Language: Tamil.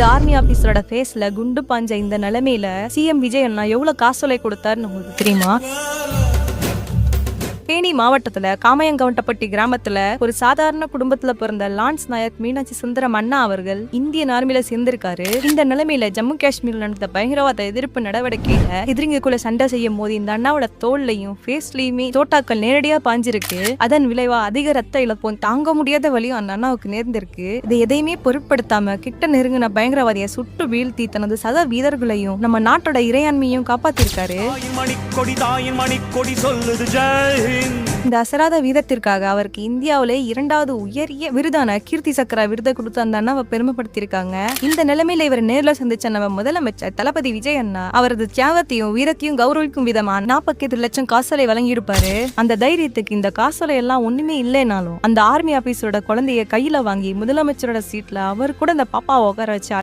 இந்த ஆர்மி ஆபீசரோட ஃபேஸ்ல குண்டு பாஞ்ச இந்த நிலைமையில சிஎம் விஜய் அண்ணா எவ்வளவு காசோலை கொடுத்தாருன்னு உங்களுக்கு தெரியுமா? தேனி மாவட்டத்துல காமையங்கவட்டப்பட்டி கிராமத்துல ஒரு சாதாரண குடும்பத்துல பிறந்த லான்ஸ் நாயக் மீனாட்சி சுந்தரம் அண்ணா அவர்கள் இந்தியன் ஆர்மியில சேர்ந்திருக்காரு. இந்த நிலைமையில ஜம்மு காஷ்மீர்ல நடந்த பயங்கரவாத எதிர்ப்பு நடவடிக்கையில எதிரிங்களுக்குள்ள சண்டை செய்யும் போது இந்த அண்ணாவோட தோல்லையும் ஃபேஸ்லயுமே தோட்டாக்கள் நேரடியா பாஞ்சிருக்கு. அதன் விளைவா அதிக ரத்த இழப்பும் தாங்க முடியாத வழியும் அந்த அண்ணாவுக்கு நேர்ந்திருக்கு. இதை எதையுமே பொருட்படுத்தாம கிட்ட நெருங்கின பயங்கரவாதியை சுட்டு வீழ்த்தி தனது சத வீரர்களையும் நம்ம நாட்டோட இறையாண்மையும் காப்பாத்திருக்காரு. இந்த அசராத வீரத்திற்காக அவருக்கு இந்தியாவிலே 2வது உயரிய விருதான கீர்த்தி சக்கர விருதை கொடுத்து அந்த அண்ணாவை பெருமைப்படுத்திருக்காங்க. இந்த நிலைமையில இவர் நேர்ல சந்திச்ச நம்ம முதலமைச்சர் தளபதி விஜய் அண்ணா அவரது தியாகத்தையும் வீரத்தையும் கௌரவிக்கும் விதமா 48 லட்சம் காசோலை வழங்கியிருப்பாரு. அந்த தைரியத்துக்கு இந்த காசோலை எல்லாம் ஒண்ணுமே இல்லைனாலும் அந்த ஆர்மி ஆபீஸரோட குழந்தைய கையில வாங்கி முதலமைச்சரோட சீட்ல அவர் கூட அந்த பாப்பாவை உட்கார வச்சு